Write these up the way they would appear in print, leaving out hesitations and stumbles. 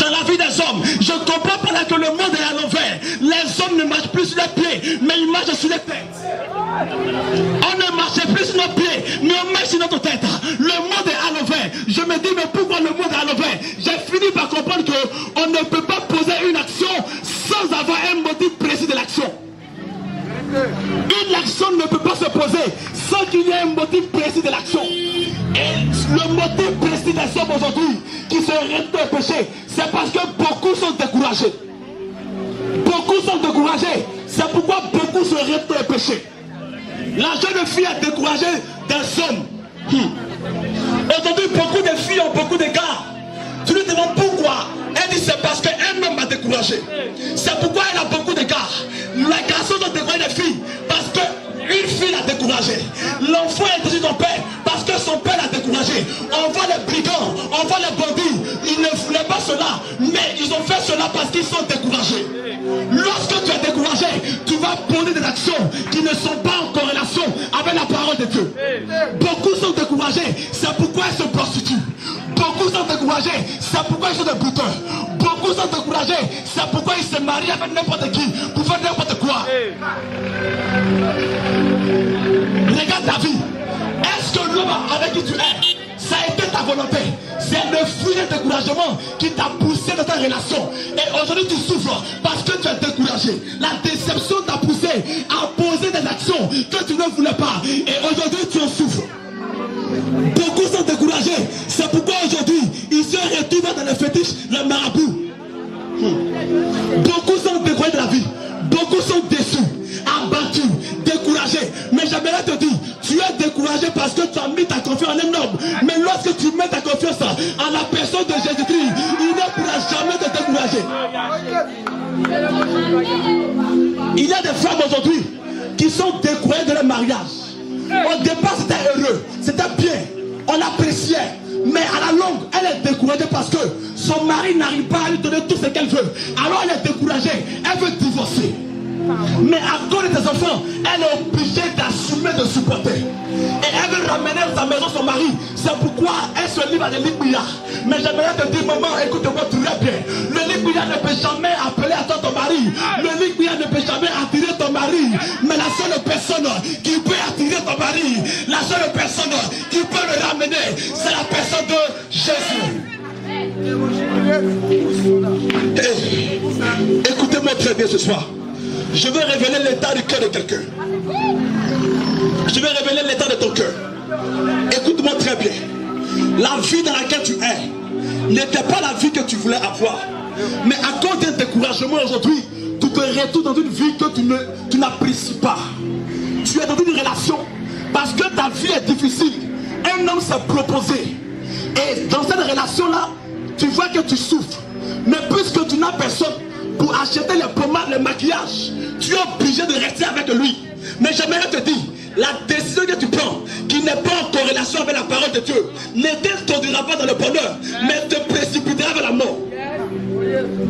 dans la vie des hommes. Je comprends par là que le monde est à l'envers. Les hommes ne marchent plus sur les pieds, mais ils marchent sur les têtes. On ne marche plus sur nos pieds, mais on marche sur notre tête. Le monde est à l'envers. Je me dis, mais pourquoi le monde est à l'envers? J'ai fini par comprendre qu'on ne peut pas poser une action sans avoir un motif précis de l'action. Une action ne peut pas se poser sans qu'il y ait un motif précis de l'action. Et le motif précis des hommes aujourd'hui qui se rendent au péché, c'est parce que beaucoup sont découragés. Beaucoup sont découragés. C'est pourquoi beaucoup se rendent au péché. La jeune fille est découragée des hommes. Aujourd'hui, beaucoup de filles ont beaucoup d'égards. Tu lui demandes pourquoi. Elle dit c'est parce qu'un homme m'a découragé. C'est pourquoi elle a beaucoup d'égards. Les garçons ont découragé les filles parce qu'une fille l'a découragé. L'enfant est déçu de son père parce que son père l'a découragé. On voit les brigands, on voit les bandits. Ils ne voulaient pas cela, mais ils ont fait cela parce qu'ils sont découragés. Lorsque tu es découragé, tu vas poser des actions qui ne sont pas en corrélation avec la parole de Dieu. Beaucoup sont découragés, c'est pourquoi ils se prostituent. Beaucoup sont découragés, c'est pourquoi ils sont des buteurs. Beaucoup sont découragés, c'est pourquoi ils se marient avec n'importe qui pour faire n'importe quoi. Regarde ta vie. Est-ce que l'homme avec qui tu es, ça a été ta volonté? C'est le fruit de découragement qui t'a poussé dans ta relation. Et aujourd'hui tu souffres parce que tu es découragé. La déception t'a poussé à poser des actions que tu ne voulais pas. Et aujourd'hui tu en souffres. Beaucoup sont découragés. C'est pourquoi aujourd'hui ils se retrouvent dans les fétiches, le marabout. Beaucoup sont découragés de la vie. Beaucoup sont déçus, abattus, découragés. Mais j'aimerais te dire, tu es découragé parce que tu as mis ta confiance en un homme. Mais lorsque tu mets ta confiance en la personne de Jésus-Christ, il ne pourra jamais te décourager. Il y a des femmes aujourd'hui qui sont découragées de leur mariage. Au départ c'était heureux, c'était bien, on appréciait. Mais à la longue, elle est découragée parce que son mari n'arrive pas à lui donner tout ce qu'elle veut. Alors elle est découragée, elle veut divorcer. Mais à cause de ses enfants, elle est obligée d'assumer, de supporter. Et elle veut ramener à sa maison son mari. C'est pourquoi elle se livre à des liguillards. Mais j'aimerais te dire, maman, écoute-moi très bien. Le liguillard ne peut jamais appeler à toi ton mari. Le liguillard ne peut jamais attirer ton mari. Mais la seule personne qui peut attirer ton mari, la seule personne qui peut le ramener, c'est la personne de Jésus. Écoutez-moi très bien ce soir. Je vais révéler l'état du cœur de quelqu'un. Je vais révéler l'état de ton cœur. Écoute-moi très bien. La vie dans laquelle tu es n'était pas la vie que tu voulais avoir. Mais à cause d'un découragement aujourd'hui, tu te retrouves dans une vie que tu n'apprécies pas. Tu es dans une relation parce que ta vie est difficile. Un homme s'est proposé. Et dans cette relation-là, tu vois que tu souffres. Mais puisque tu n'as personne pour acheter les pommades, les maquillages, tu es obligé de rester avec lui. Mais j'aimerais te dire, la décision que tu prends, qui n'est pas en corrélation avec la parole de Dieu, ne t'introduira pas dans le bonheur, mais te précipitera vers la mort.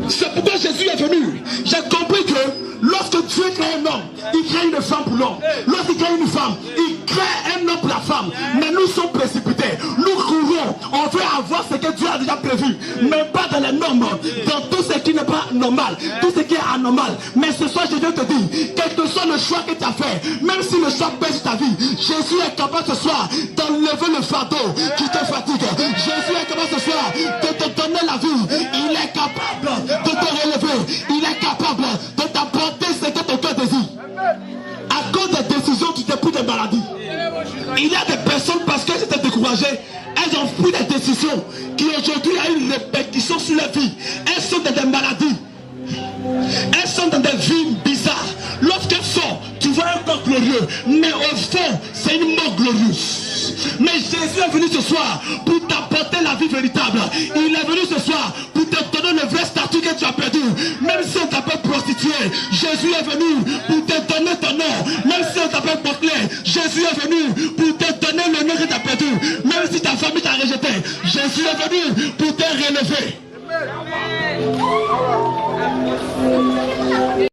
C'est pourquoi Jésus est venu. J'ai compris que lorsque Dieu crée un homme, il crée une femme pour l'homme. Lorsqu'il crée une femme, il crée un homme pour la femme. Mais nous sommes précipités. Nous courons. On veut avoir ce que Dieu a déjà prévu. Mais pas dans les normes. Dans tout ce qui n'est pas normal. Tout ce qui est anormal. Mais ce soir, je viens te dire, quel que soit le choix que tu as fait, même si le choix pèse ta vie, Jésus est capable ce soir d'enlever le fardeau qui te fatigue. Jésus est capable ce soir de te donner la vie. Il est capable de te relever. Il est capable de t'apporter ce que ton cœur désire. À cause des décisions, tu t'es pris des maladies. Il y a des personnes, parce qu'elles étaient découragées, elles ont pris des décisions qui aujourd'hui ont une répétition sur leur vie. Elles sont dans des maladies. Elles sont dans des vies bizarres. Lorsqu'elles sont, tu vois un corps glorieux, mais au fond, c'est une mort glorieuse. Mais Jésus est venu ce soir pour t'apporter la vie véritable. Il est venu ce soir pour te donner le vrai statut que tu as perdu. Même si on t'appelle prostituée, Jésus est venu pour te donner ton nom. Même si on t'appelle bouclé, Jésus est venu pour te donner le nom que tu as perdu. Même si ta famille t'a rejeté, Jésus est venu pour te relever.